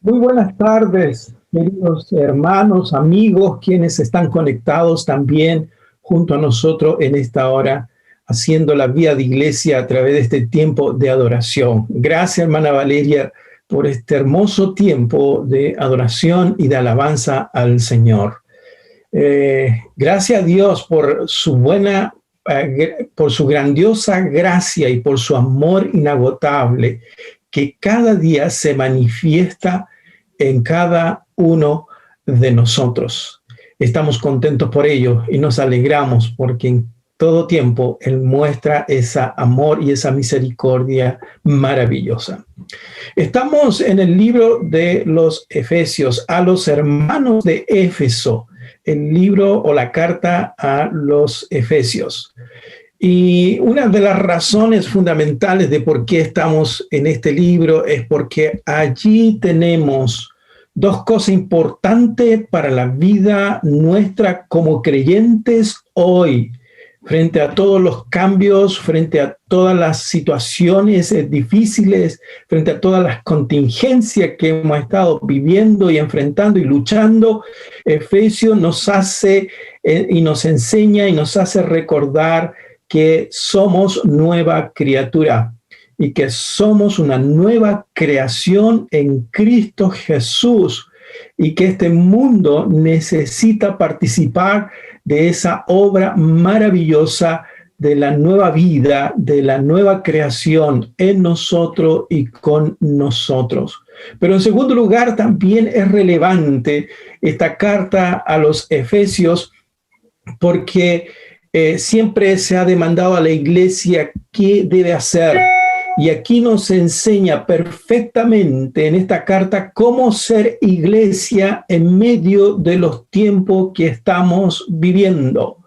Muy buenas tardes, queridos hermanos, amigos, quienes están conectados también junto a nosotros en esta hora, haciendo la vida de iglesia a través de este tiempo de adoración. Gracias, hermana Valeria, por este hermoso tiempo de adoración y de alabanza al Señor. Gracias a Dios por su grandiosa gracia y por su amor inagotable, que cada día se manifiesta en cada uno de nosotros. Estamos contentos por ello y nos alegramos porque en todo tiempo Él muestra ese amor y esa misericordia maravillosa. Estamos en el libro de los Efesios, a los hermanos de Éfeso, el libro o la carta a los Efesios. Y una de las razones fundamentales de por qué estamos en este libro es porque allí tenemos dos cosas importantes para la vida nuestra como creyentes hoy, frente a todos los cambios, frente a todas las situaciones difíciles, frente a todas las contingencias que hemos estado viviendo y enfrentando y luchando. Efesios nos hace y nos enseña y nos hace recordar que somos nueva criatura y que somos una nueva creación en Cristo Jesús y que este mundo necesita participar de esa obra maravillosa de la nueva vida, de la nueva creación en nosotros y con nosotros. Pero en segundo lugar, también es relevante esta carta a los Efesios porque siempre se ha demandado a la iglesia qué debe hacer. Y aquí nos enseña perfectamente en esta carta cómo ser iglesia en medio de los tiempos que estamos viviendo.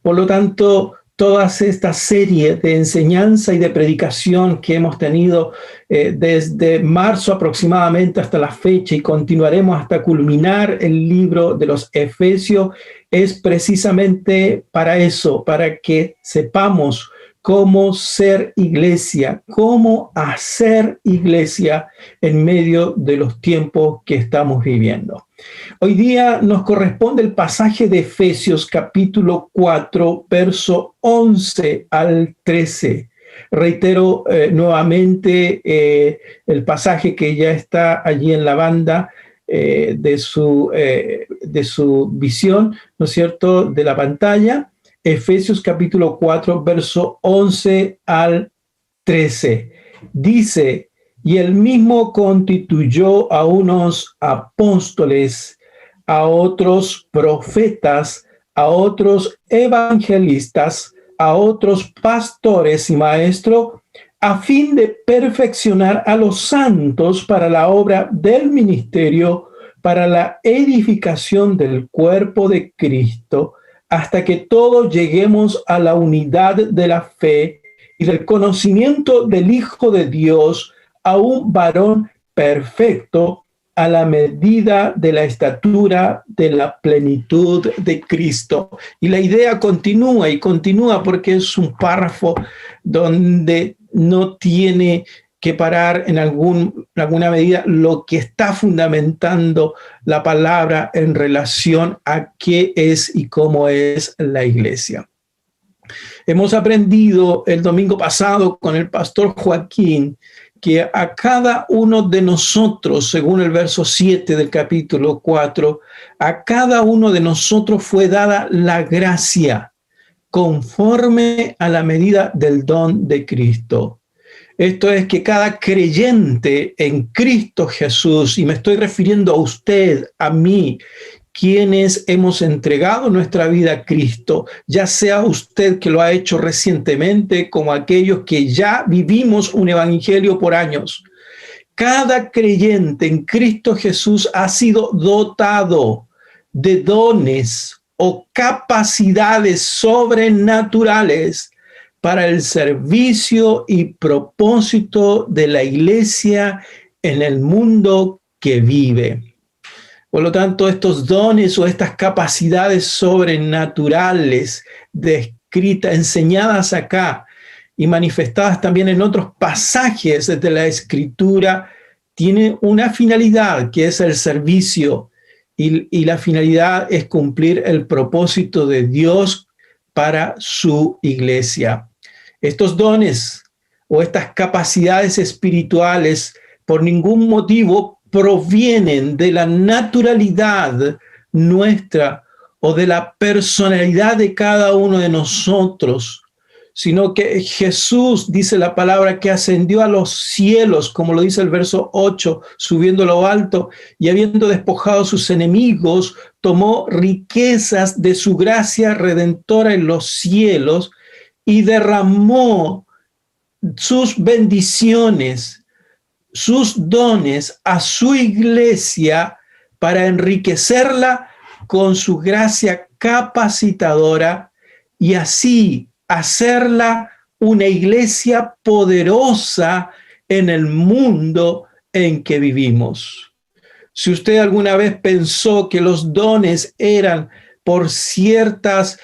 Por lo tanto, todas estas series de enseñanza y de predicación que hemos tenido desde marzo aproximadamente hasta la fecha y continuaremos hasta culminar el libro de los Efesios, es precisamente para eso, para que sepamos cómo ser iglesia, cómo hacer iglesia en medio de los tiempos que estamos viviendo. Hoy día nos corresponde el pasaje de Efesios capítulo 4, verso 11 al 13. Reitero nuevamente el pasaje que ya está allí en la banda de su visión, ¿no es cierto?, de la pantalla. Efesios capítulo 4, verso 11 al 13. Dice, y él mismo constituyó a unos apóstoles, a otros profetas, a otros evangelistas, a otros pastores y maestros, a fin de perfeccionar a los santos para la obra del ministerio, para la edificación del cuerpo de Cristo, hasta que todos lleguemos a la unidad de la fe y del conocimiento del Hijo de Dios, a un varón perfecto, a la medida de la estatura de la plenitud de Cristo. Y la idea continúa y continúa porque es un párrafo donde no tiene que parar en alguna medida lo que está fundamentando la palabra en relación a qué es y cómo es la iglesia. Hemos aprendido el domingo pasado con el pastor Joaquín que a cada uno de nosotros, según el verso 7 del capítulo 4, a cada uno de nosotros fue dada la gracia conforme a la medida del don de Cristo. Esto es que cada creyente en Cristo Jesús, y me estoy refiriendo a usted, a mí, quienes hemos entregado nuestra vida a Cristo, ya sea usted que lo ha hecho recientemente, como aquellos que ya vivimos un evangelio por años. Cada creyente en Cristo Jesús ha sido dotado de dones o capacidades sobrenaturales para el servicio y propósito de la iglesia en el mundo que vive. Por lo tanto, estos dones o estas capacidades sobrenaturales descritas, enseñadas acá y manifestadas también en otros pasajes de la Escritura, tiene una finalidad, que es el servicio, y la finalidad es cumplir el propósito de Dios para su iglesia. Estos dones o estas capacidades espirituales por ningún motivo provienen de la naturalidad nuestra o de la personalidad de cada uno de nosotros, sino que Jesús, dice la palabra, que ascendió a los cielos, como lo dice el verso 8, subiendo a lo alto, y habiendo despojado a sus enemigos, tomó riquezas de su gracia redentora en los cielos y derramó sus bendiciones, sus dones a su iglesia para enriquecerla con su gracia capacitadora y así hacerla una iglesia poderosa en el mundo en que vivimos. Si usted alguna vez pensó que los dones eran por ciertas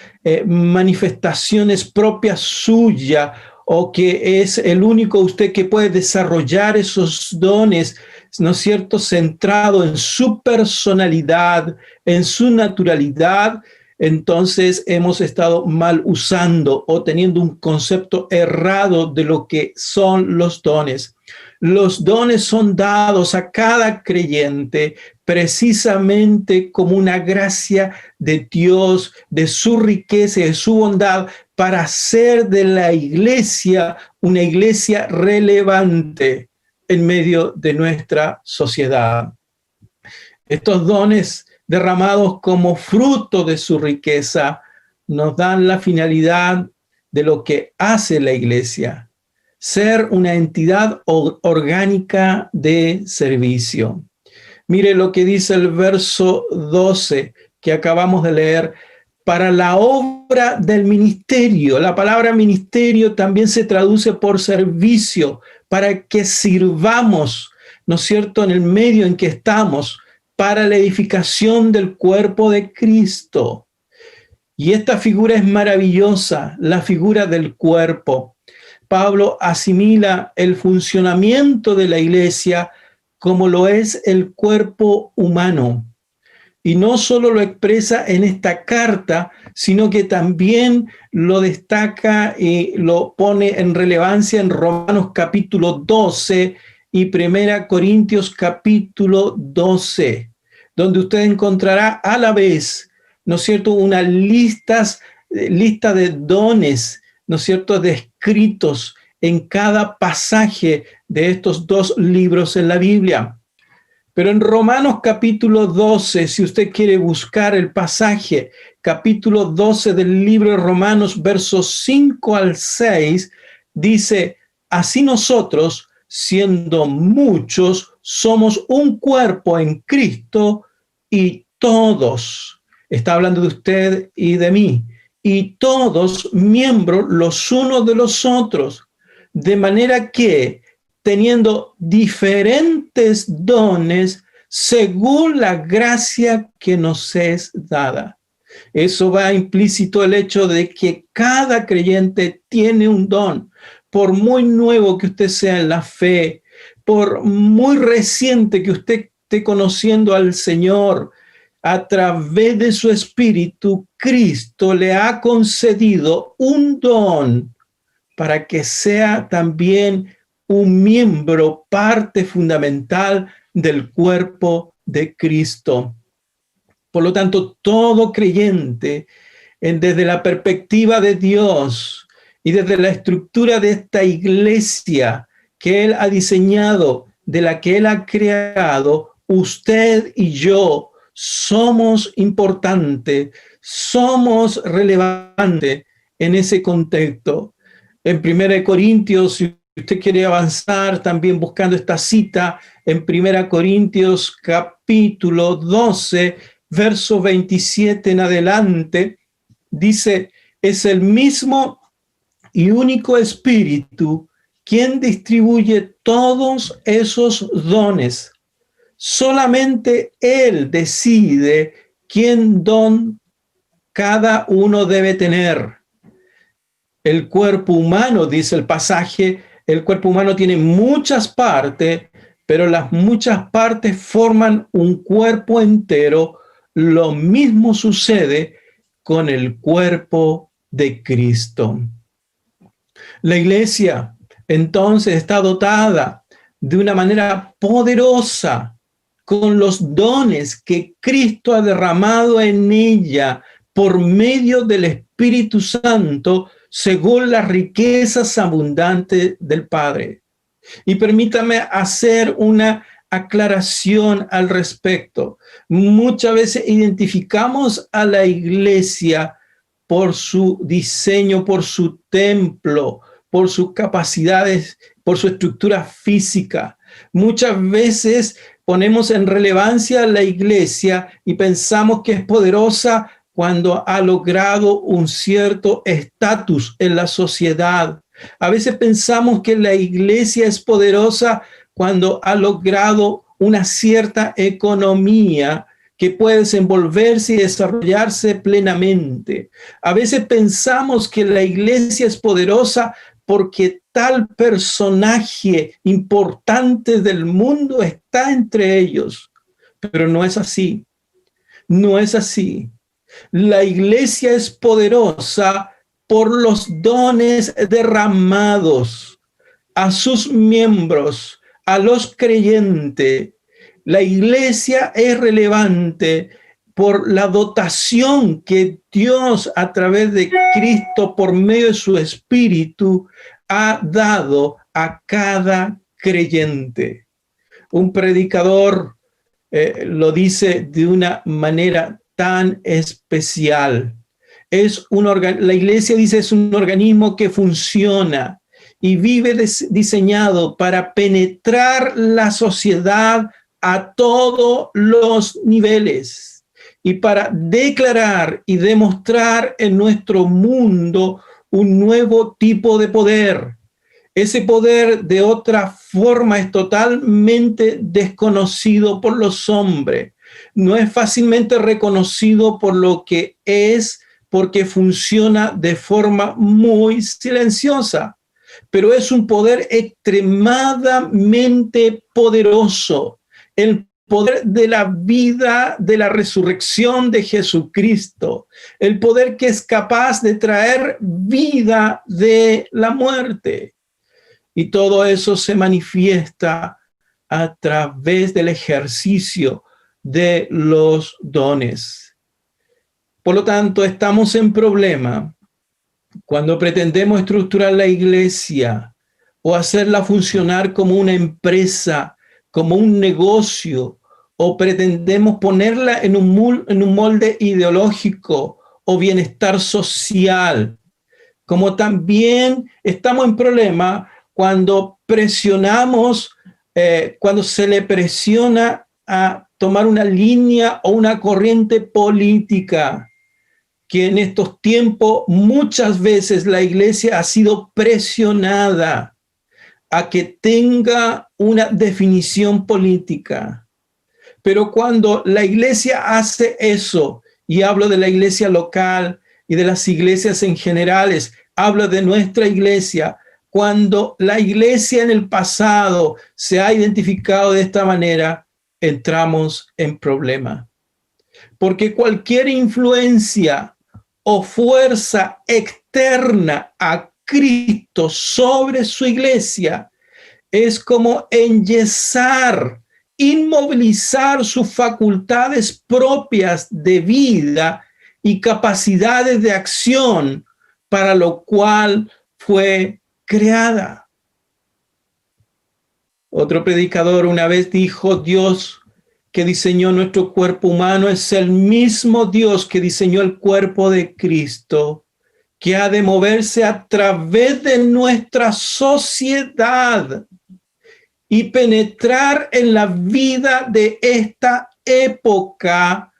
manifestaciones propias suyas, o que es el único usted que puede desarrollar esos dones, ¿no es cierto?, centrado en su personalidad, en su naturalidad, entonces hemos estado mal usando o teniendo un concepto errado de lo que son los dones. Los dones son dados a cada creyente precisamente como una gracia de Dios, de su riqueza y de su bondad, para hacer de la iglesia una iglesia relevante en medio de nuestra sociedad. Estos dones derramados como fruto de su riqueza nos dan la finalidad de lo que hace la iglesia: ser una entidad orgánica de servicio. Mire lo que dice el verso 12 que acabamos de leer: para la obra del ministerio. La palabra ministerio también se traduce por servicio, para que sirvamos, ¿no es cierto?, en el medio en que estamos, para la edificación del cuerpo de Cristo. Y esta figura es maravillosa, la figura del cuerpo. Pablo asimila el funcionamiento de la iglesia como lo es el cuerpo humano. Y no solo lo expresa en esta carta, sino que también lo destaca y lo pone en relevancia en Romanos capítulo 12 y 1 Corintios capítulo 12, donde usted encontrará a la vez, ¿no es cierto?, una lista de dones, ¿no es cierto?, descritos en cada pasaje de estos dos libros en la Biblia. Pero en Romanos capítulo 12, si usted quiere buscar el pasaje, capítulo 12 del libro de Romanos, versos 5 al 6, dice: así nosotros, siendo muchos, somos un cuerpo en Cristo, y todos, está hablando de usted y de mí, y todos miembros los unos de los otros, de manera que, teniendo diferentes dones según la gracia que nos es dada. Eso va implícito el hecho de que cada creyente tiene un don. Por muy nuevo que usted sea en la fe, por muy reciente que usted esté conociendo al Señor, a través de su Espíritu, Cristo le ha concedido un don para que sea también un miembro, parte fundamental del cuerpo de Cristo. Por lo tanto, todo creyente, desde la perspectiva de Dios y desde la estructura de esta iglesia que Él ha diseñado, de la que Él ha creado, usted y yo somos importantes, somos relevantes en ese contexto. En 1 Corintios, si usted quiere avanzar también buscando esta cita, en 1 Corintios capítulo 12, verso 27 en adelante, dice: es el mismo y único Espíritu quien distribuye todos esos dones. Solamente Él decide quién don cada uno debe tener. El cuerpo humano, dice el pasaje, el cuerpo humano tiene muchas partes, pero las muchas partes forman un cuerpo entero. Lo mismo sucede con el cuerpo de Cristo. La iglesia entonces está dotada de una manera poderosa con los dones que Cristo ha derramado en ella por medio del Espíritu Santo, según las riquezas abundantes del Padre. Y permítame hacer una aclaración al respecto. Muchas veces identificamos a la iglesia por su diseño, por su templo, por sus capacidades, por su estructura física. Muchas veces ponemos en relevancia a la iglesia y pensamos que es poderosa cuando ha logrado un cierto estatus en la sociedad. A veces pensamos que la iglesia es poderosa cuando ha logrado una cierta economía que puede desenvolverse y desarrollarse plenamente. A veces pensamos que la iglesia es poderosa porque tal personaje importante del mundo está entre ellos. Pero no es así. No es así. La iglesia es poderosa por los dones derramados a sus miembros, a los creyentes. La iglesia es relevante por la dotación que Dios a través de Cristo por medio de su Espíritu ha dado a cada creyente. Un predicador lo dice de una manera tan especial. La iglesia dice es un organismo que funciona y vive diseñado para penetrar la sociedad a todos los niveles y para declarar y demostrar en nuestro mundo un nuevo tipo de poder. Ese poder de otra forma es totalmente desconocido por los hombres. No es fácilmente reconocido por lo que es, porque funciona de forma muy silenciosa. Pero es un poder extremadamente poderoso. El poder de la vida, de la resurrección de Jesucristo. El poder que es capaz de traer vida de la muerte. Y todo eso se manifiesta a través del ejercicio de los dones. Por lo tanto, estamos en problema cuando pretendemos estructurar la iglesia o hacerla funcionar como una empresa, como un negocio, o pretendemos ponerla en un molde ideológico o bienestar social. Como también estamos en problema cuando presionamos, cuando se le presiona a tomar una línea o una corriente política, que en estos tiempos muchas veces la iglesia ha sido presionada a que tenga una definición política. Pero cuando la iglesia hace eso, y hablo de la iglesia local y de las iglesias en generales, hablo de nuestra iglesia, cuando la iglesia en el pasado se ha identificado de esta manera, entramos en problema. Porque cualquier influencia o fuerza externa a Cristo sobre su iglesia es como enyesar, inmovilizar sus facultades propias de vida y capacidades de acción para lo cual fue creada. Otro predicador una vez dijo: Dios que diseñó nuestro cuerpo humano es el mismo Dios que diseñó el cuerpo de Cristo, que ha de moverse a través de nuestra sociedad y penetrar en la vida de esta época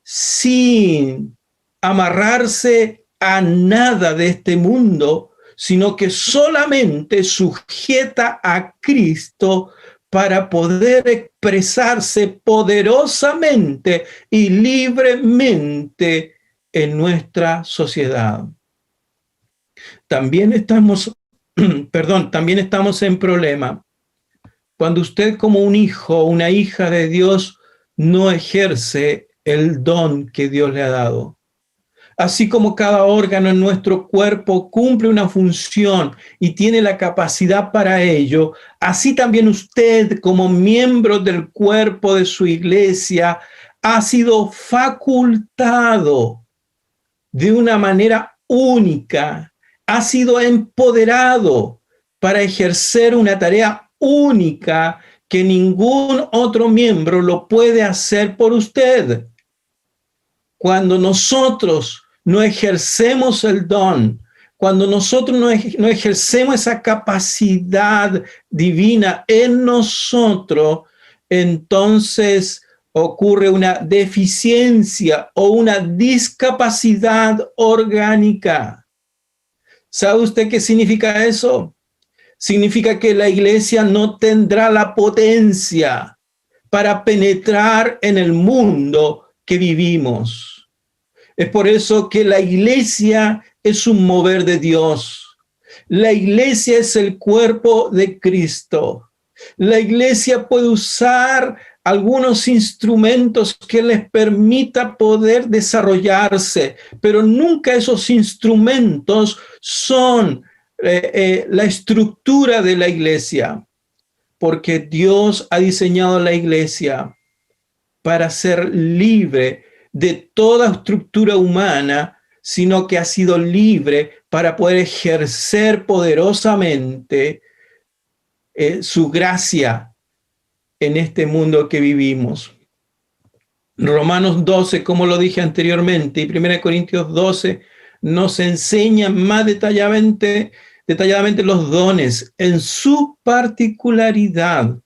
sin amarrarse a nada de este mundo, sino que solamente sujeta a Cristo para poder expresarse poderosamente y libremente en nuestra sociedad. También estamos en problema cuando usted como un hijo o una hija de Dios no ejerce el don que Dios le ha dado. Así como cada órgano en nuestro cuerpo cumple una función y tiene la capacidad para ello, así también usted como miembro del cuerpo de su iglesia ha sido facultado de una manera única, ha sido empoderado para ejercer una tarea única que ningún otro miembro lo puede hacer por usted. Cuando nosotros no ejercemos el don, cuando nosotros no ejercemos esa capacidad divina en nosotros, entonces ocurre una deficiencia o una discapacidad orgánica. ¿Sabe usted qué significa eso? Significa que la iglesia no tendrá la potencia para penetrar en el mundo que vivimos. Es por eso que la iglesia es un mover de Dios. La iglesia es el cuerpo de Cristo. La iglesia puede usar algunos instrumentos que les permita poder desarrollarse, pero nunca esos instrumentos son la estructura de la iglesia, porque Dios ha diseñado la iglesia para ser libre de toda estructura humana, sino que ha sido libre para poder ejercer poderosamente su gracia en este mundo que vivimos. Romanos 12, como lo dije anteriormente, y 1 Corintios 12 nos enseña más detalladamente los dones en su particularidad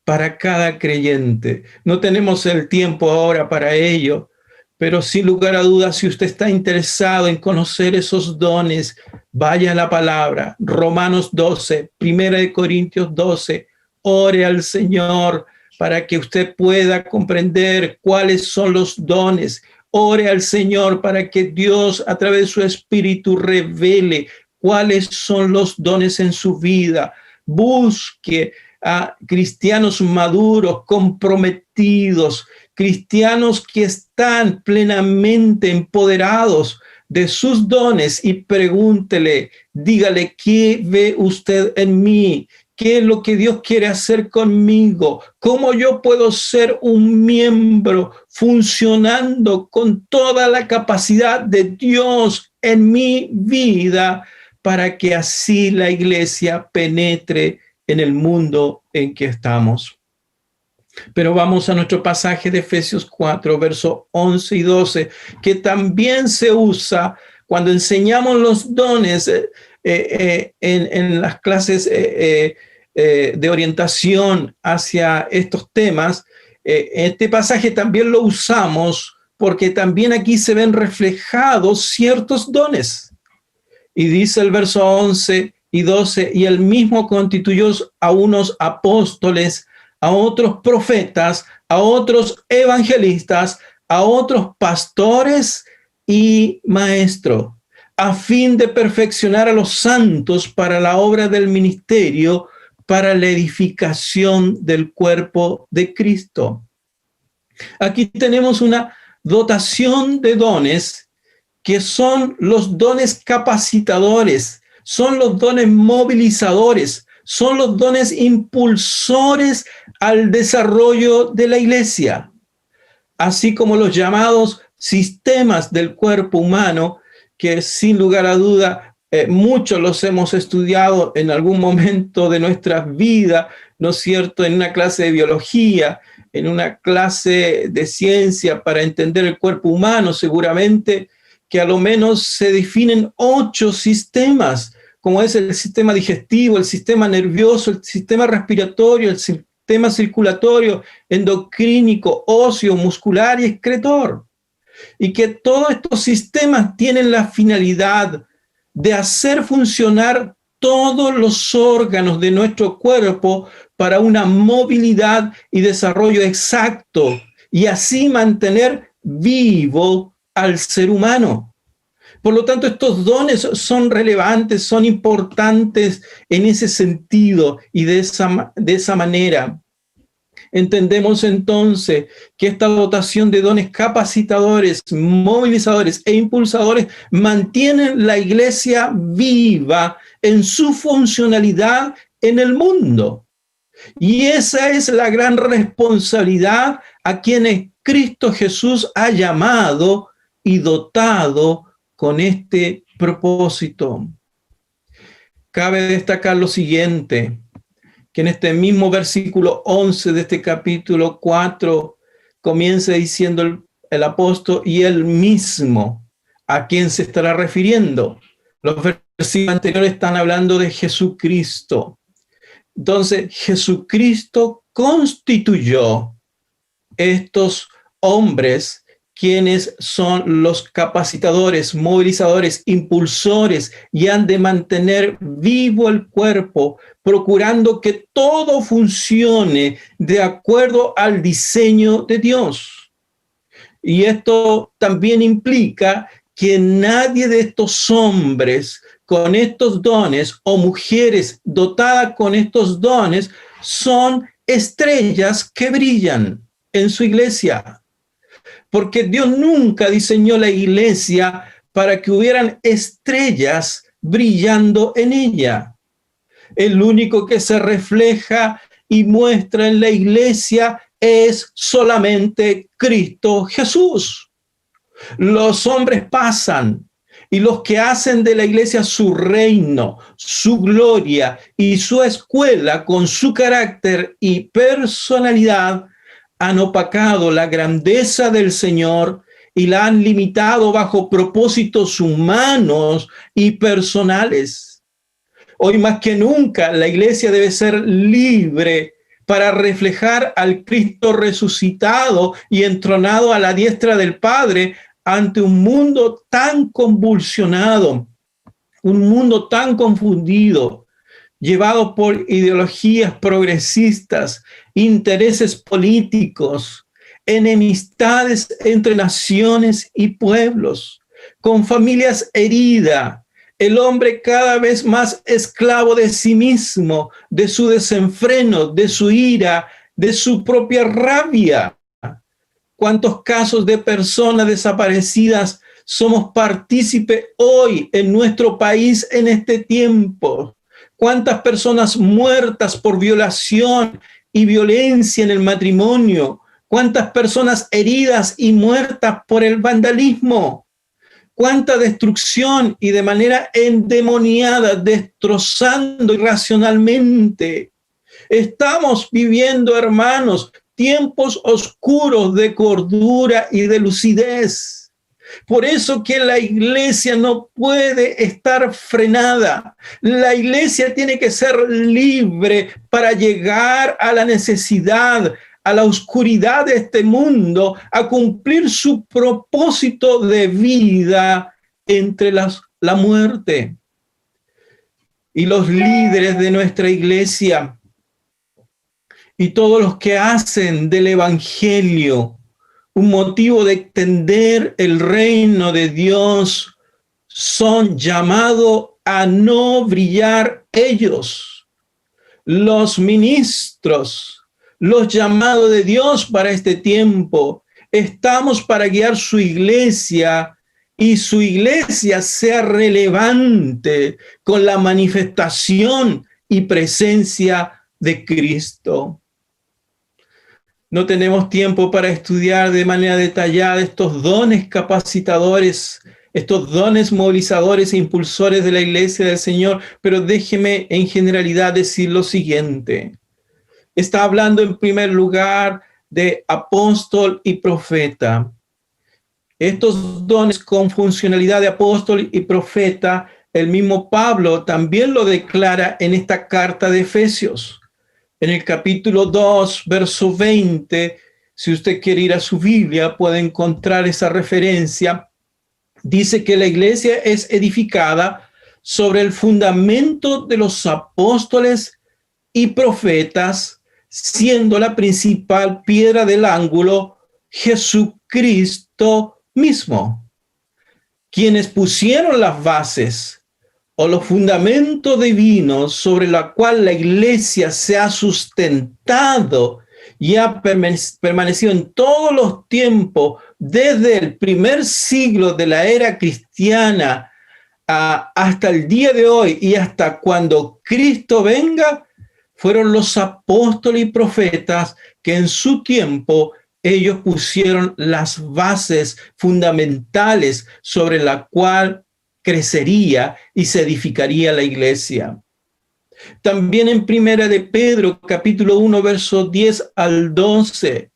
para cada creyente. No tenemos el tiempo ahora para ello, pero sin lugar a dudas, si usted está interesado en conocer esos dones, vaya a la palabra, Romanos 12, 1 Corintios 12, ore al Señor para que usted pueda comprender cuáles son los dones. Ore al Señor para que Dios, a través de su Espíritu, revele cuáles son los dones en su vida. Busque a cristianos maduros, comprometidos, cristianos que están plenamente empoderados de sus dones y pregúntele, dígale, ¿qué ve usted en mí? ¿Qué es lo que Dios quiere hacer conmigo? ¿Cómo yo puedo ser un miembro funcionando con toda la capacidad de Dios en mi vida para que así la iglesia penetre en el mundo en que estamos? Pero vamos a nuestro pasaje de Efesios 4, versos 11 y 12, que también se usa cuando enseñamos los dones en las clases de orientación hacia estos temas. Este pasaje también lo usamos porque también aquí se ven reflejados ciertos dones. Y dice el verso 11 y 12, y él mismo constituyó a unos apóstoles, a otros profetas, a otros evangelistas, a otros pastores y maestros, a fin de perfeccionar a los santos para la obra del ministerio, para la edificación del cuerpo de Cristo. Aquí tenemos una dotación de dones que son los dones capacitadores, son los dones movilizadores, son los dones impulsores al desarrollo de la iglesia, así como los llamados sistemas del cuerpo humano, que sin lugar a duda muchos los hemos estudiado en algún momento de nuestra vida, ¿no es cierto?, en una clase de biología, en una clase de ciencia para entender el cuerpo humano, seguramente que a lo menos se definen 8 sistemas, como es el sistema digestivo, el sistema nervioso, el sistema respiratorio, el sistema circulatorio, endocrínico, óseo, muscular y excretor. Y que todos estos sistemas tienen la finalidad de hacer funcionar todos los órganos de nuestro cuerpo para una movilidad y desarrollo exacto, y así mantener vivo al ser humano. Por lo tanto, estos dones son relevantes, son importantes en ese sentido y de esa manera. Entendemos entonces que esta dotación de dones capacitadores, movilizadores e impulsadores mantienen la iglesia viva en su funcionalidad en el mundo. Y esa es la gran responsabilidad a quienes Cristo Jesús ha llamado y dotado con este propósito. Cabe destacar lo siguiente, que en este mismo versículo 11 de este capítulo 4 comienza diciendo el apóstol, y él mismo, ¿a quién se estará refiriendo? Los versículos anteriores están hablando de Jesucristo. Entonces, Jesucristo constituyó estos hombres, quienes son los capacitadores, movilizadores, impulsores, y han de mantener vivo el cuerpo, procurando que todo funcione de acuerdo al diseño de Dios. Y esto también implica que nadie de estos hombres con estos dones o mujeres dotadas con estos dones son estrellas que brillan en su iglesia. Porque Dios nunca diseñó la iglesia para que hubieran estrellas brillando en ella. El único que se refleja y muestra en la iglesia es solamente Cristo Jesús. Los hombres pasan y los que hacen de la iglesia su reino, su gloria y su escuela con su carácter y personalidad han opacado la grandeza del Señor y la han limitado bajo propósitos humanos y personales. Hoy más que nunca la iglesia debe ser libre para reflejar al Cristo resucitado y entronado a la diestra del Padre ante un mundo tan convulsionado, un mundo tan confundido, llevado por ideologías progresistas, intereses políticos, enemistades entre naciones y pueblos, con familias heridas, el hombre cada vez más esclavo de sí mismo, de su desenfreno, de su ira, de su propia rabia. ¿Cuántos casos de personas desaparecidas somos partícipes hoy en nuestro país en este tiempo? ¿Cuántas personas muertas por violación y violencia en el matrimonio? ¿Cuántas personas heridas y muertas por el vandalismo? ¿Cuánta destrucción y de manera endemoniada, destrozando irracionalmente? Estamos viviendo, hermanos, tiempos oscuros de cordura y de lucidez. Por eso que la iglesia no puede estar frenada. La iglesia tiene que ser libre para llegar a la necesidad, a la oscuridad de este mundo, a cumplir su propósito de vida entre la muerte. Y los líderes de nuestra iglesia y todos los que hacen del evangelio un motivo de extender el reino de Dios son llamados a no brillar ellos. Los ministros, los llamados de Dios para este tiempo, estamos para guiar su iglesia y su iglesia sea relevante con la manifestación y presencia de Cristo. No tenemos tiempo para estudiar de manera detallada estos dones capacitadores, estos dones movilizadores e impulsores de la iglesia del Señor, pero déjeme en generalidad decir lo siguiente. Está hablando en primer lugar de apóstol y profeta. Estos dones con funcionalidad de apóstol y profeta, el mismo Pablo también lo declara en esta carta de Efesios. En el capítulo 2, verso 20, si usted quiere ir a su Biblia, puede encontrar esa referencia. Dice que la iglesia es edificada sobre el fundamento de los apóstoles y profetas, siendo la principal piedra del ángulo Jesucristo mismo. quienes pusieron las bases o los fundamentos divinos sobre la cual la iglesia se ha sustentado y ha permanecido en todos los tiempos, desde el primer siglo de la era cristiana hasta el día de hoy y hasta cuando Cristo venga, fueron los apóstoles y profetas que en su tiempo ellos pusieron las bases fundamentales sobre la cual crecería y se edificaría la iglesia. También en Primera de Pedro, capítulo 1, versos 10 al 12,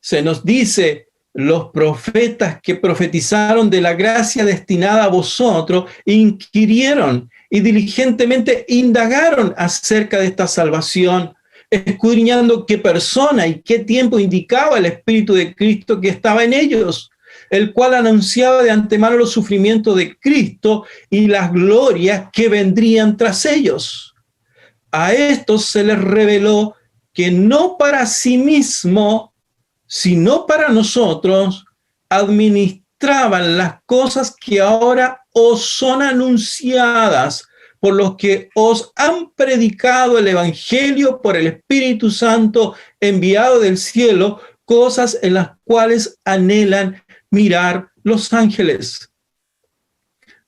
se nos dice: los profetas que profetizaron de la gracia destinada a vosotros inquirieron y diligentemente indagaron acerca de esta salvación, escudriñando qué persona y qué tiempo indicaba el Espíritu de Cristo que estaba en ellos, el cual anunciaba de antemano los sufrimientos de Cristo y las glorias que vendrían tras ellos. A estos se les reveló que no para sí mismo, sino para nosotros, administraban las cosas que ahora os son anunciadas por los que os han predicado el Evangelio por el Espíritu Santo enviado del cielo, cosas en las cuales anhelan mirar los ángeles.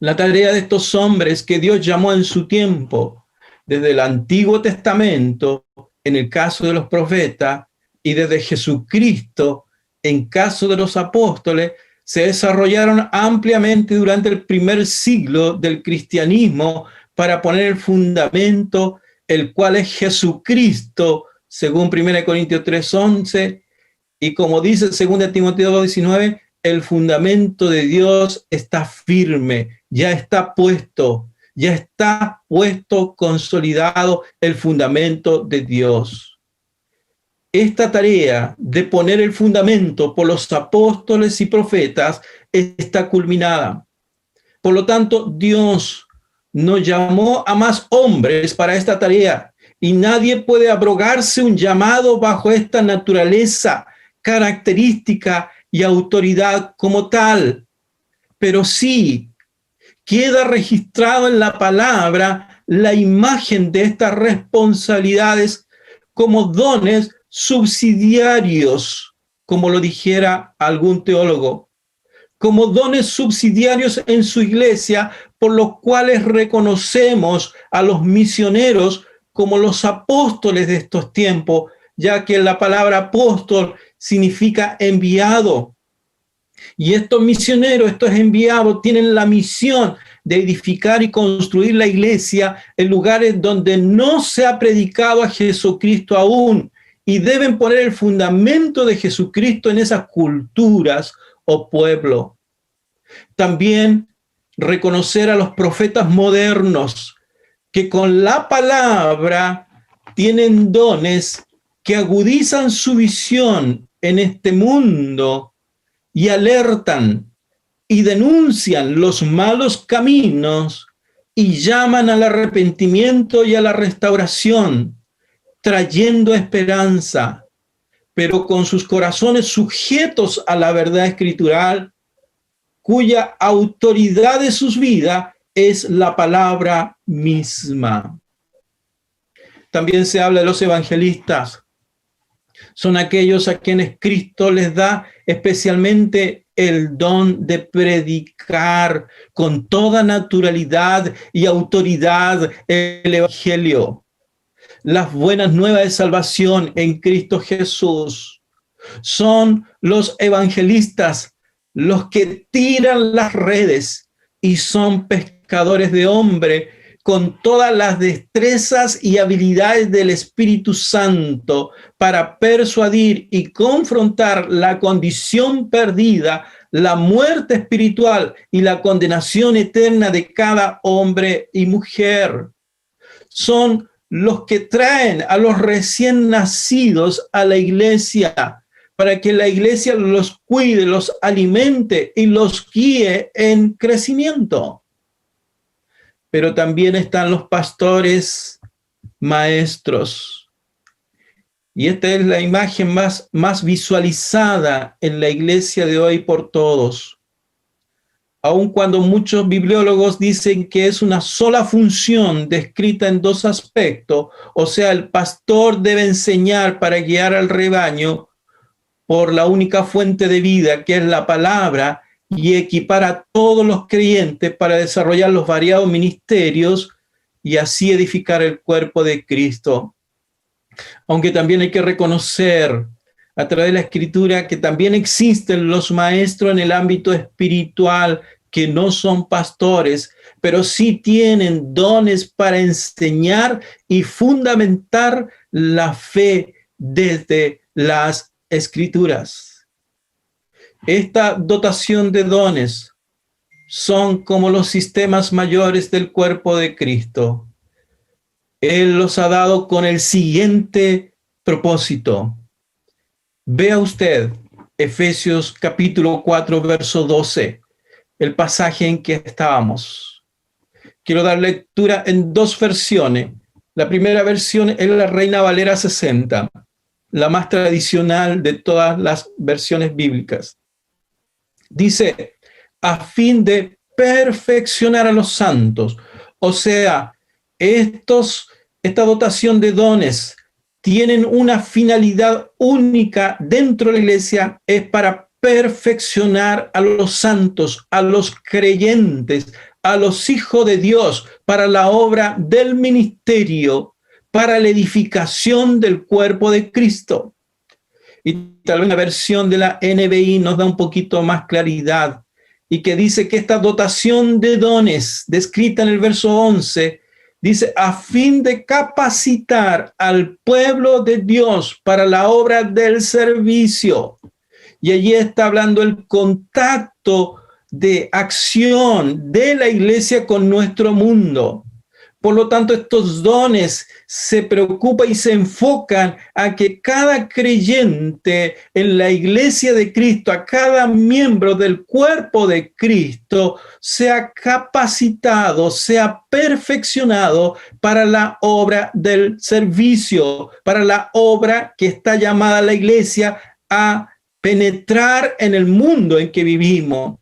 La tarea de estos hombres que Dios llamó en su tiempo, desde el Antiguo Testamento, en el caso de los profetas, y desde Jesucristo, en caso de los apóstoles, se desarrollaron ampliamente durante el primer siglo del cristianismo para poner el fundamento, el cual es Jesucristo, según 1 Corintios 3:11, y como dice 2 Timoteo 2:19, el fundamento de Dios está firme, ya está puesto, consolidado el fundamento de Dios. Esta tarea de poner el fundamento por los apóstoles y profetas está culminada. Por lo tanto, Dios nos llamó a más hombres para esta tarea y nadie puede abrogarse un llamado bajo esta naturaleza, característica y autoridad como tal. Pero sí queda registrado en la palabra la imagen de estas responsabilidades como dones subsidiarios, como lo dijera algún teólogo, como dones subsidiarios en su iglesia, por los cuales reconocemos a los misioneros como los apóstoles de estos tiempos, ya que la palabra apóstol significa enviado. Y estos misioneros, estos enviados, tienen la misión de edificar y construir la iglesia en lugares donde no se ha predicado a Jesucristo aún, y deben poner el fundamento de Jesucristo en esas culturas o pueblo. También reconocer a los profetas modernos que con la palabra tienen dones que agudizan su visión en este mundo y alertan y denuncian los malos caminos y llaman al arrepentimiento y a la restauración, trayendo esperanza, pero con sus corazones sujetos a la verdad escritural, cuya autoridad de sus vidas es la palabra misma. También se habla de los evangelistas. Son aquellos a quienes Cristo les da especialmente el don de predicar con toda naturalidad y autoridad el evangelio. Las buenas nuevas de salvación en Cristo Jesús. Son los evangelistas los que tiran las redes y son pescadores de hombre con todas las destrezas y habilidades del Espíritu Santo para persuadir y confrontar la condición perdida, la muerte espiritual y la condenación eterna de cada hombre y mujer. Son los que traen a los recién nacidos a la iglesia para que la iglesia los cuide, los alimente y los guíe en crecimiento. Pero también están los pastores maestros. Y esta es la imagen más visualizada en la iglesia de hoy por todos. aun cuando muchos bibliólogos dicen que es una sola función descrita en dos aspectos, o sea, el pastor debe enseñar para guiar al rebaño por la única fuente de vida, que es la palabra, y equipar a todos los creyentes para desarrollar los variados ministerios y así edificar el cuerpo de Cristo. Aunque también hay que reconocer a través de la Escritura que también existen los maestros en el ámbito espiritual que no son pastores, pero sí tienen dones para enseñar y fundamentar la fe desde las Escrituras. Esta dotación de dones son como los sistemas mayores del cuerpo de Cristo. Él los ha dado con el siguiente propósito. Vea usted Efesios capítulo 4, verso 12, el pasaje en que estábamos. Quiero dar lectura en dos versiones. La primera versión es la Reina Valera 60, la más tradicional de todas las versiones bíblicas. Dice, a fin de perfeccionar a los santos. O sea, esta dotación de dones tienen una finalidad única dentro de la iglesia, es para perfeccionar a los santos, a los creyentes, a los hijos de Dios, para la obra del ministerio, para la edificación del cuerpo de Cristo. Y tal vez una versión de la NBI nos da un poquito más claridad y que dice que esta dotación de dones descrita en el verso 11 dice a fin de capacitar al pueblo de Dios para la obra del servicio. Y allí está hablando el contacto de acción de la iglesia con nuestro mundo. Por lo tanto, estos dones se preocupan y se enfocan a que cada creyente en la iglesia de Cristo, a cada miembro del cuerpo de Cristo, sea capacitado, sea perfeccionado para la obra del servicio, para la obra que está llamada la iglesia a penetrar en el mundo en que vivimos,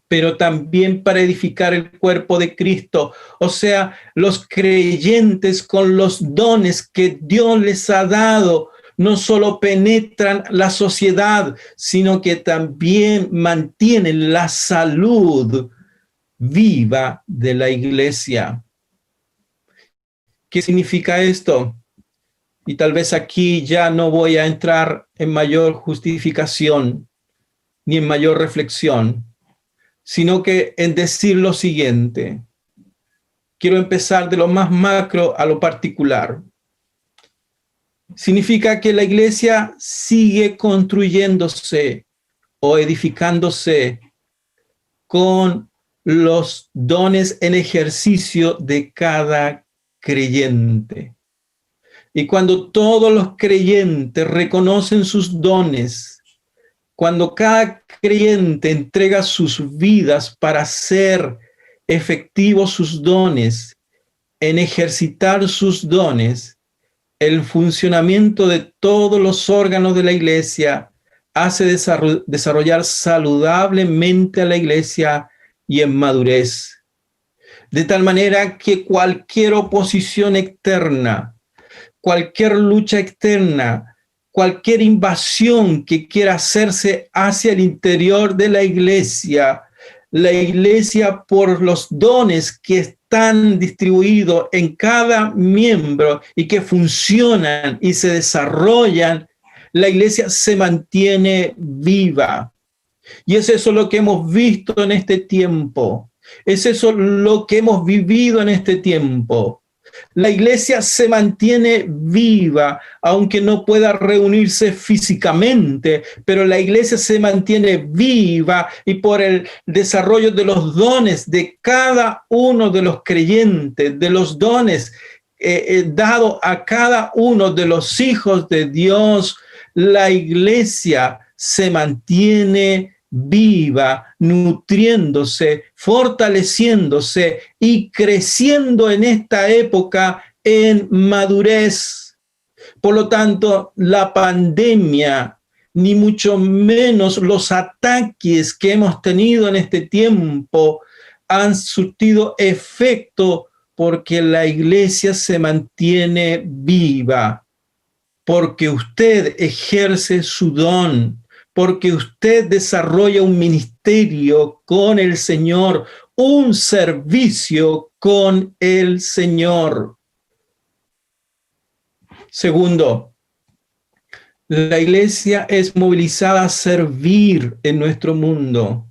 pero también para edificar el cuerpo de Cristo. O sea, los creyentes con los dones que Dios les ha dado, no solo penetran la sociedad, sino que también mantienen la salud viva de la iglesia. ¿Qué significa esto? Y tal vez aquí ya no voy a entrar en mayor justificación ni en mayor reflexión, sino que en decir lo siguiente. Quiero empezar de lo más macro a lo particular. Significa que la iglesia sigue construyéndose o edificándose con los dones en ejercicio de cada creyente. Y cuando todos los creyentes reconocen sus dones, cuando cada creyente entrega sus vidas para hacer efectivos sus dones, en ejercitar sus dones, el funcionamiento de todos los órganos de la iglesia hace desarrollar saludablemente a la iglesia y en madurez. De tal manera que cualquier oposición externa, cualquier lucha externa, cualquier invasión que quiera hacerse hacia el interior de la iglesia por los dones que están distribuidos en cada miembro y que funcionan y se desarrollan, la iglesia se mantiene viva. Y es eso lo que hemos visto en este tiempo. Es eso lo que hemos vivido en este tiempo. La iglesia se mantiene viva, aunque no pueda reunirse físicamente, pero la iglesia se mantiene viva y por el desarrollo de los dones de cada uno de los creyentes, de los dones dados a cada uno de los hijos de Dios, la iglesia se mantiene viva, nutriéndose, fortaleciéndose y creciendo en esta época en madurez. Por lo tanto, la pandemia ni mucho menos los ataques que hemos tenido en este tiempo han surtido efecto porque la iglesia se mantiene viva, porque usted ejerce su don, porque usted desarrolla un ministerio con el Señor, un servicio con el Señor. Segundo, la iglesia es movilizada a servir en nuestro mundo.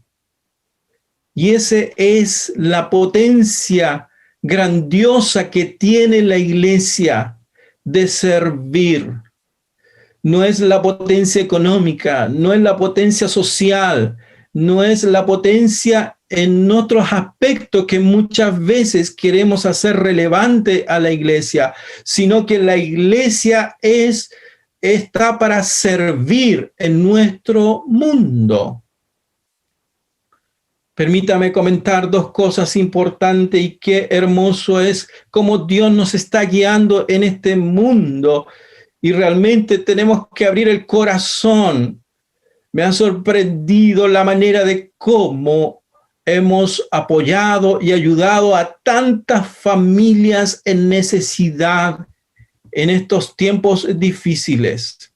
Y esa es la potencia grandiosa que tiene la iglesia de servir. No es la potencia económica, no es la potencia social, no es la potencia en otros aspectos que muchas veces queremos hacer relevante a la iglesia, sino que la iglesia está para servir en nuestro mundo. Permítame comentar dos cosas importantes y qué hermoso es cómo Dios nos está guiando en este mundo y realmente tenemos que abrir el corazón. Me ha sorprendido la manera de cómo hemos apoyado y ayudado a tantas familias en necesidad en estos tiempos difíciles.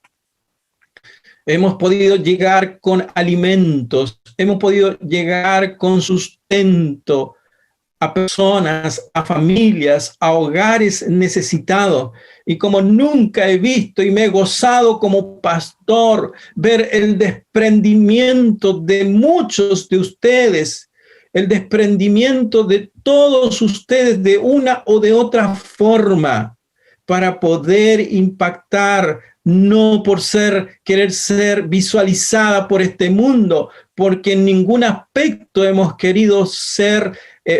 Hemos podido llegar con alimentos, hemos podido llegar con sustento a personas, a familias, a hogares necesitados. Y como nunca he visto y me he gozado como pastor, ver el desprendimiento de muchos de ustedes, el desprendimiento de todos ustedes de una o de otra forma para poder impactar, no por querer ser visualizada por este mundo, porque en ningún aspecto hemos querido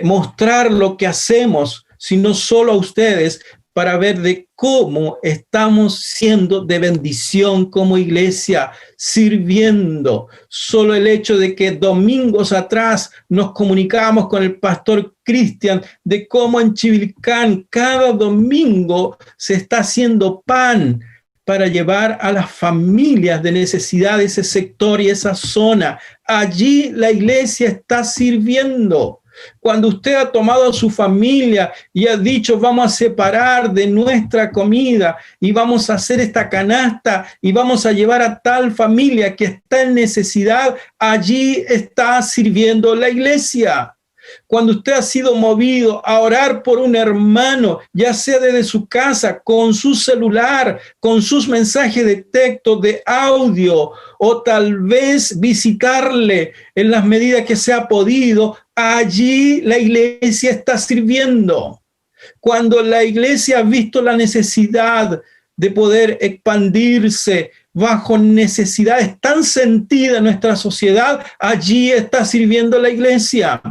mostrar lo que hacemos, sino solo a ustedes, para ver de cómo estamos siendo de bendición como iglesia, sirviendo. Solo el hecho de que domingos atrás nos comunicamos con el pastor Cristian de cómo en Chivilcán cada domingo se está haciendo pan para llevar a las familias de necesidad de ese sector y esa zona. Allí la iglesia está sirviendo. Cuando usted ha tomado a su familia y ha dicho, vamos a separar de nuestra comida y vamos a hacer esta canasta y vamos a llevar a tal familia que está en necesidad, allí está sirviendo la iglesia. Cuando usted ha sido movido a orar por un hermano, ya sea desde su casa, con su celular, con sus mensajes de texto, de audio, o tal vez visitarle en las medidas que se ha podido, allí la iglesia está sirviendo. Cuando la iglesia ha visto la necesidad de poder expandirse bajo necesidades tan sentidas en nuestra sociedad, allí está sirviendo la iglesia.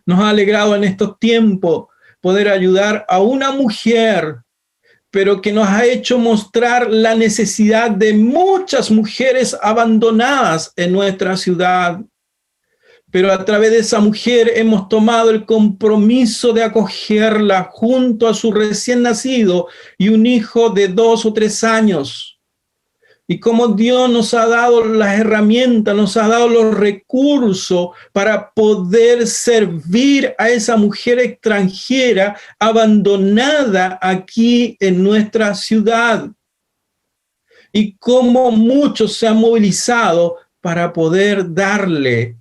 Nos ha alegrado en estos tiempos poder ayudar a una mujer, pero que nos ha hecho mostrar la necesidad de muchas mujeres abandonadas en nuestra ciudad. Pero a través de esa mujer hemos tomado el compromiso de acogerla junto a su recién nacido y un hijo de 2 o 3 años. Y como Dios nos ha dado las herramientas, nos ha dado los recursos para poder servir a esa mujer extranjera abandonada aquí en nuestra ciudad. Y cómo muchos se han movilizado para poder darle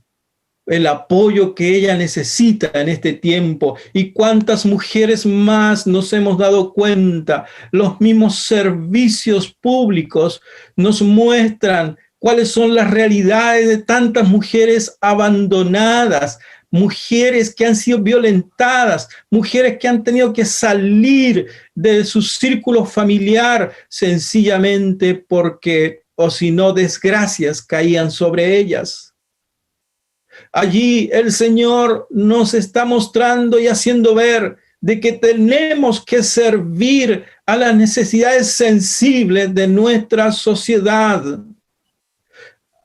el apoyo que ella necesita en este tiempo. Y cuántas mujeres más nos hemos dado cuenta. Los mismos servicios públicos nos muestran cuáles son las realidades de tantas mujeres abandonadas, mujeres que han sido violentadas, mujeres que han tenido que salir de su círculo familiar sencillamente porque, o si no, desgracias caían sobre ellas. Allí el Señor nos está mostrando y haciendo ver de que tenemos que servir a las necesidades sensibles de nuestra sociedad.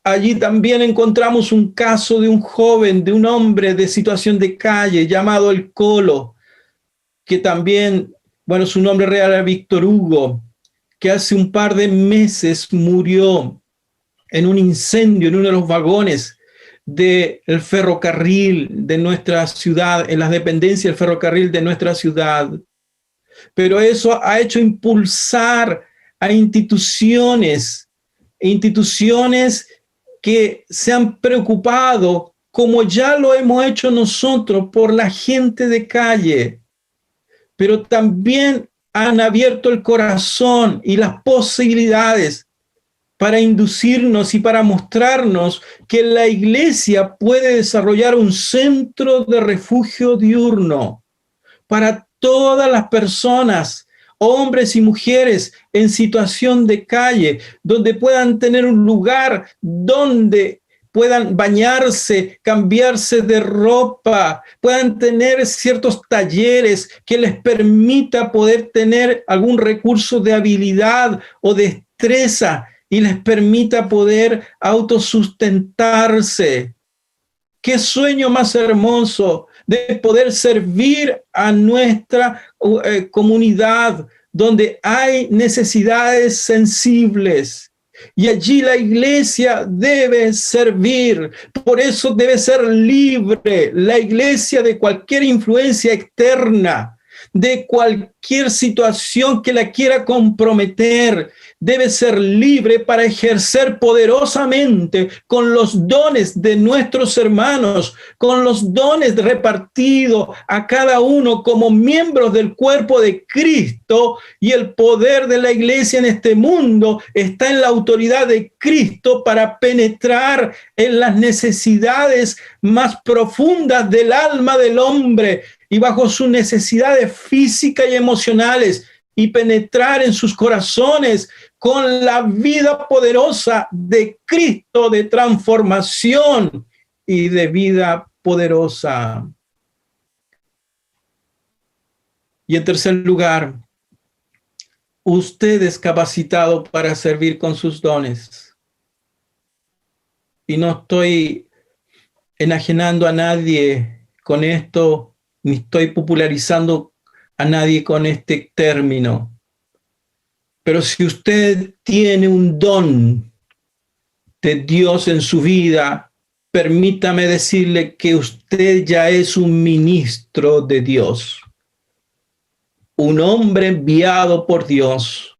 Allí también encontramos un caso de un joven, de un hombre de situación de calle llamado el Colo, que también, su nombre real era Víctor Hugo, que hace un par de meses murió en un incendio en uno de los vagones del ferrocarril de nuestra ciudad, en las dependencias del ferrocarril de nuestra ciudad. Pero eso ha hecho impulsar a instituciones que se han preocupado, como ya lo hemos hecho nosotros, por la gente de calle, pero también han abierto el corazón y las posibilidades para inducirnos y para mostrarnos que la iglesia puede desarrollar un centro de refugio diurno para todas las personas, hombres y mujeres en situación de calle, donde puedan tener un lugar donde puedan bañarse, cambiarse de ropa, puedan tener ciertos talleres que les permita poder tener algún recurso de habilidad o destreza y les permita poder autosustentarse. ¡Qué sueño más hermoso de poder servir a nuestra comunidad donde hay necesidades sensibles! Y allí la iglesia debe servir, por eso debe ser libre la iglesia de cualquier influencia externa, de cualquier situación que la quiera comprometer. Debe ser libre para ejercer poderosamente con los dones de nuestros hermanos, con los dones repartidos a cada uno como miembros del cuerpo de Cristo, y el poder de la iglesia en este mundo está en la autoridad de Cristo para penetrar en las necesidades más profundas del alma del hombre y bajo sus necesidades físicas y emocionales, y penetrar en sus corazones con la vida poderosa de Cristo, de transformación y de vida poderosa. Y en tercer lugar, usted es capacitado para servir con sus dones. Y no estoy enajenando a nadie con esto, ni estoy popularizando a nadie con este término. Pero si usted tiene un don de Dios en su vida, permítame decirle que usted ya es un ministro de Dios, un hombre enviado por Dios,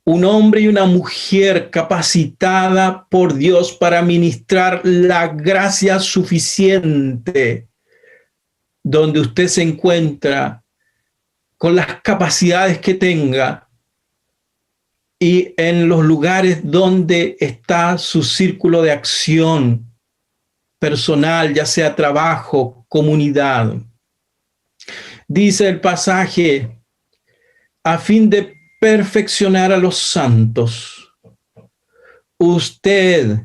un hombre y una mujer capacitada por Dios para ministrar la gracia suficiente donde usted se encuentra, con las capacidades que tenga y en los lugares donde está su círculo de acción personal, ya sea trabajo, comunidad. Dice el pasaje, a fin de perfeccionar a los santos. Usted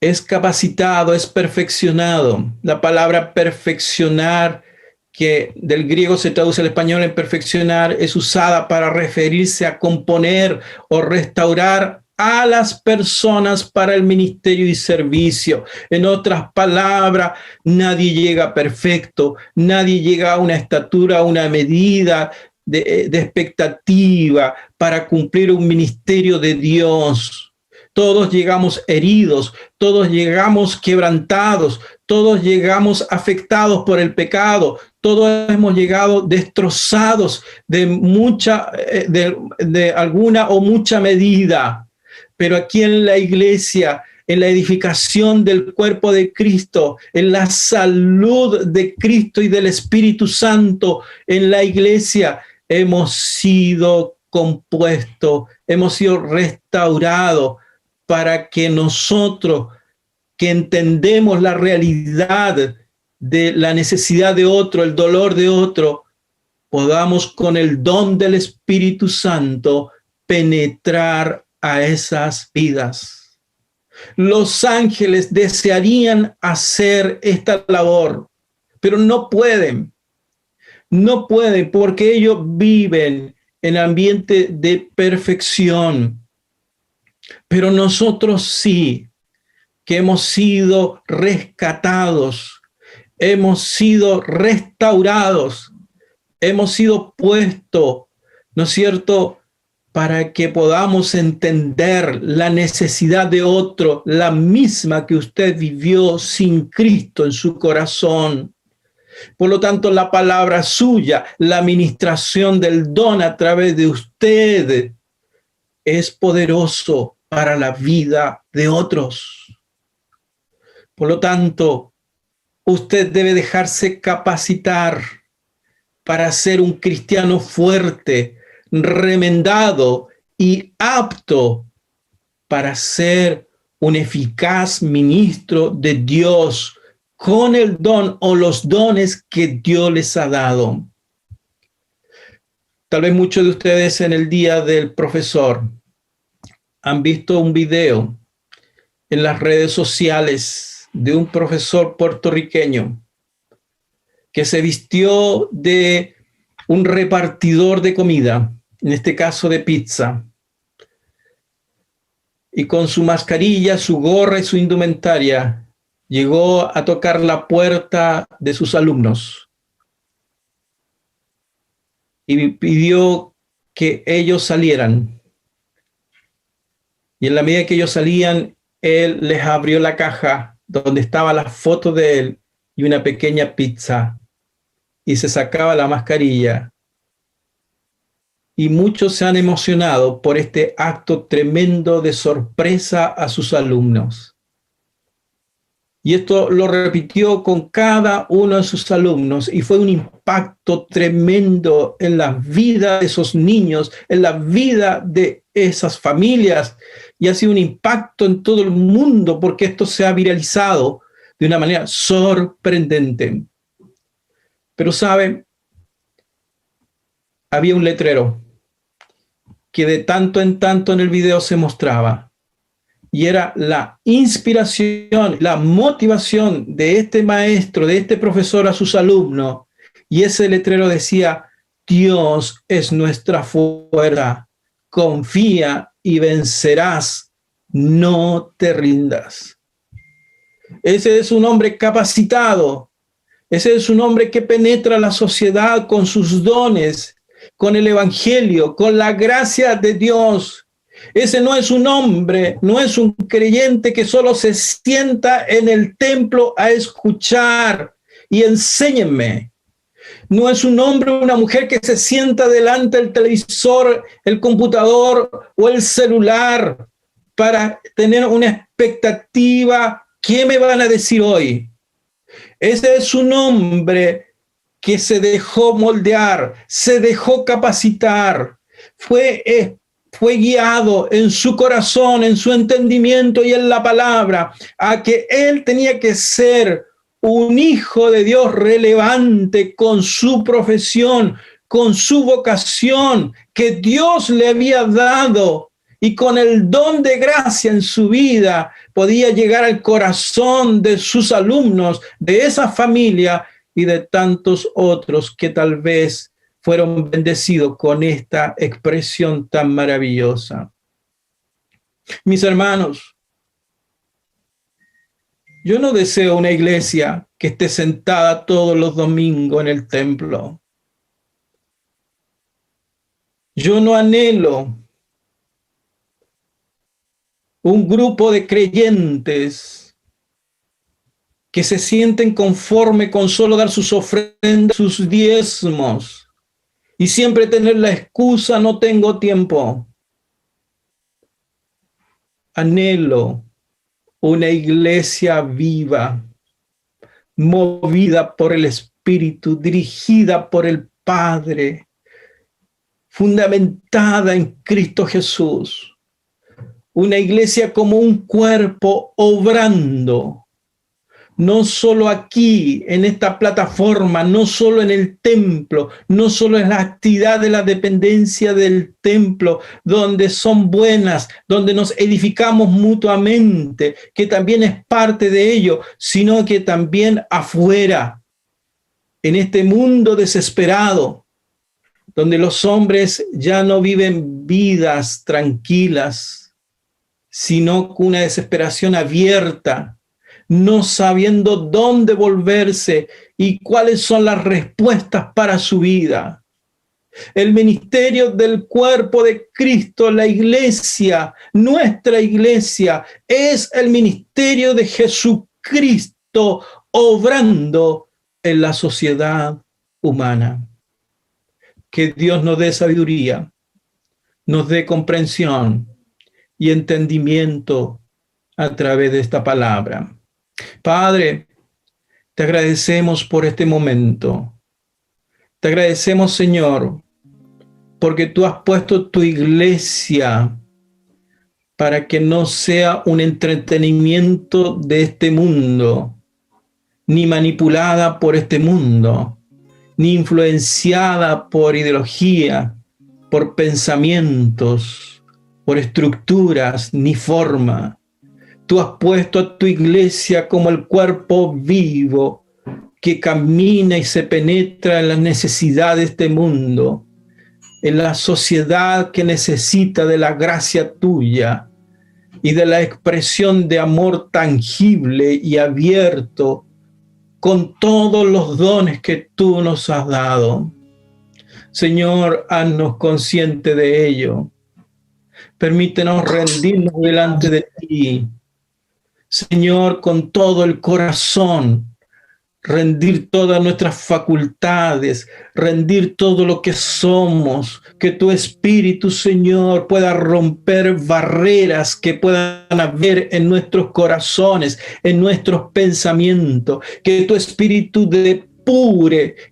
es capacitado, es perfeccionado. La palabra perfeccionar, que del griego se traduce al español en perfeccionar, es usada para referirse a componer o restaurar a las personas para el ministerio y servicio. En otras palabras, nadie llega perfecto, nadie llega a una estatura, a una medida de expectativa para cumplir un ministerio de Dios. Todos llegamos heridos, todos llegamos quebrantados, todos llegamos afectados por el pecado, todos hemos llegado destrozados de alguna o mucha medida. Pero aquí en la iglesia, en la edificación del cuerpo de Cristo, en la salud de Cristo y del Espíritu Santo, en la iglesia hemos sido compuestos, hemos sido restaurados para que nosotros, que entendemos la realidad de la necesidad de otro, el dolor de otro, podamos con el don del Espíritu Santo penetrar a esas vidas. Los ángeles desearían hacer esta labor, pero no pueden. No pueden porque ellos viven en ambiente de perfección. Pero nosotros sí, que hemos sido rescatados, hemos sido restaurados, hemos sido puestos, ¿no es cierto?, para que podamos entender la necesidad de otro, la misma que usted vivió sin Cristo en su corazón. Por lo tanto, la palabra suya, la administración del don a través de usted, es poderoso para la vida de otros. Por lo tanto, usted debe dejarse capacitar para ser un cristiano fuerte, remendado y apto para ser un eficaz ministro de Dios con el don o los dones que Dios les ha dado. Tal vez muchos de ustedes en el Día del Profesor han visto un video en las redes sociales de un profesor puertorriqueño que se vistió de un repartidor de comida, en este caso de pizza, y con su mascarilla, su gorra y su indumentaria, llegó a tocar la puerta de sus alumnos y pidió que ellos salieran. Y en la medida que ellos salían, él les abrió la caja donde estaba la foto de él y una pequeña pizza, y se sacaba la mascarilla. Y muchos se han emocionado por este acto tremendo de sorpresa a sus alumnos. Y esto lo repitió con cada uno de sus alumnos y fue un impacto tremendo en la vida de esos niños, en la vida de esas familias, y ha sido un impacto en todo el mundo porque esto se ha viralizado de una manera sorprendente. Pero saben, había un letrero que de tanto en tanto en el video se mostraba, y era la inspiración, la motivación de este maestro, de este profesor a sus alumnos, y ese letrero decía: Dios es nuestra fuerza, confía y vencerás, no te rindas. Ese es un hombre capacitado, ese es un hombre que penetra la sociedad con sus dones, con el evangelio, con la gracia de Dios. Ese no es un hombre, no es un creyente que solo se sienta en el templo a escuchar y enséñenme. No es un hombre o una mujer que se sienta delante del televisor, el computador o el celular para tener una expectativa. ¿Qué me van a decir hoy? Ese es un hombre que se dejó moldear, se dejó capacitar, fue guiado en su corazón, en su entendimiento y en la palabra, a que él tenía que ser un hijo de Dios relevante con su profesión, con su vocación que Dios le había dado, y con el don de gracia en su vida podía llegar al corazón de sus alumnos, de esa familia y de tantos otros que tal vez fueron bendecidos con esta expresión tan maravillosa. Mis hermanos, yo no deseo una iglesia que esté sentada todos los domingos en el templo. Yo no anhelo un grupo de creyentes que se sienten conforme con solo dar sus ofrendas, sus diezmos, y siempre tener la excusa: no tengo tiempo. Anhelo una iglesia viva, movida por el Espíritu, dirigida por el Padre, fundamentada en Cristo Jesús. Una iglesia como un cuerpo obrando, no solo aquí, en esta plataforma, no solo en el templo, no solo en la actividad de la dependencia del templo, donde son buenas, donde nos edificamos mutuamente, que también es parte de ello, sino que también afuera, en este mundo desesperado, donde los hombres ya no viven vidas tranquilas, sino con una desesperación abierta, no sabiendo dónde volverse y cuáles son las respuestas para su vida. El ministerio del cuerpo de Cristo, la iglesia, nuestra iglesia, es el ministerio de Jesucristo obrando en la sociedad humana. Que Dios nos dé sabiduría, nos dé comprensión y entendimiento a través de esta palabra. Padre, te agradecemos por este momento. Te agradecemos, Señor, porque tú has puesto tu iglesia para que no sea un entretenimiento de este mundo, ni manipulada por este mundo, ni influenciada por ideología, por pensamientos, por estructuras, ni forma. Tú has puesto a tu iglesia como el cuerpo vivo que camina y se penetra en las necesidades de este mundo, en la sociedad que necesita de la gracia tuya y de la expresión de amor tangible y abierto con todos los dones que tú nos has dado. Señor, haznos consciente de ello. Permítenos rendirnos delante de ti. Señor, con todo el corazón, rendir todas nuestras facultades, rendir todo lo que somos, que tu Espíritu, Señor, pueda romper barreras que puedan haber en nuestros corazones, en nuestros pensamientos, que tu Espíritu depure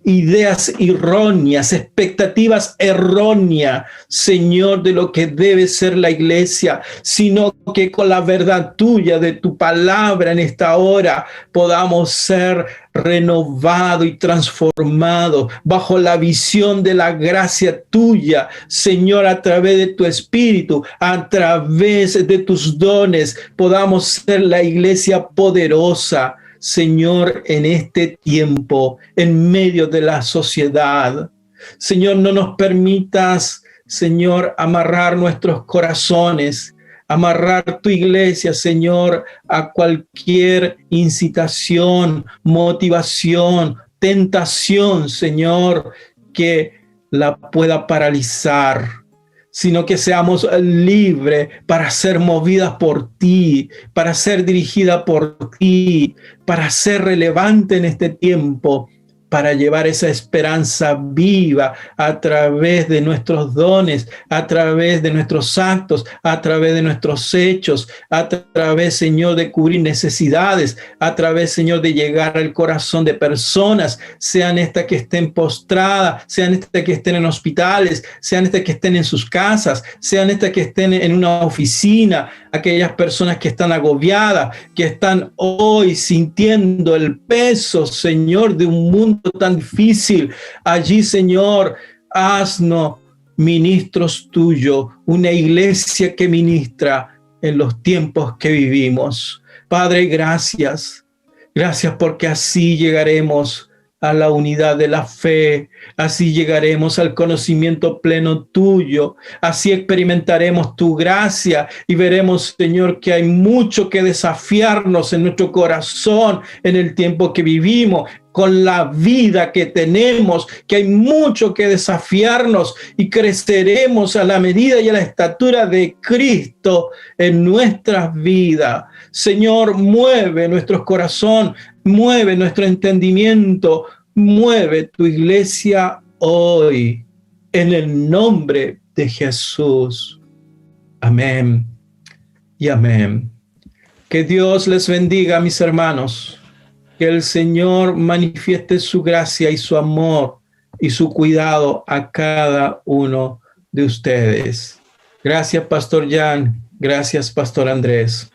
ideas erróneas, expectativas erróneas, Señor, de lo que debe ser la iglesia, sino que con la verdad tuya, de tu palabra en esta hora, podamos ser renovado y transformado bajo la visión de la gracia tuya, Señor, a través de tu Espíritu, a través de tus dones, podamos ser la iglesia poderosa, Señor, en este tiempo, en medio de la sociedad. Señor, no nos permitas, Señor, amarrar nuestros corazones, amarrar tu iglesia, Señor, a cualquier incitación, motivación, tentación, Señor, que la pueda paralizar, sino que seamos libres para ser movidas por ti, para ser dirigidas por ti, para ser relevante en este tiempo, para llevar esa esperanza viva a través de nuestros dones, a través de nuestros actos, a través de nuestros hechos, a través, Señor, de cubrir necesidades, a través, Señor, de llegar al corazón de personas, sean estas que estén postradas, sean estas que estén en hospitales, sean estas que estén en sus casas, sean estas que estén en una oficina, aquellas personas que están agobiadas, que están hoy sintiendo el peso, Señor, de un mundo tan difícil. Allí, Señor, haznos ministros tuyos, una iglesia que ministra en los tiempos que vivimos. Padre, gracias. Gracias porque así llegaremos a la unidad de la fe, así llegaremos al conocimiento pleno tuyo, así experimentaremos tu gracia y veremos, Señor, que hay mucho que desafiarnos en nuestro corazón en el tiempo que vivimos, con la vida que tenemos, que hay mucho que desafiarnos y creceremos a la medida y a la estatura de Cristo en nuestras vidas. Señor, mueve nuestro corazón, mueve nuestro entendimiento, mueve tu iglesia hoy, en el nombre de Jesús. Amén y amén. Que Dios les bendiga, mis hermanos. Que el Señor manifieste su gracia y su amor y su cuidado a cada uno de ustedes. Gracias, Pastor Jan. Gracias, Pastor Andrés.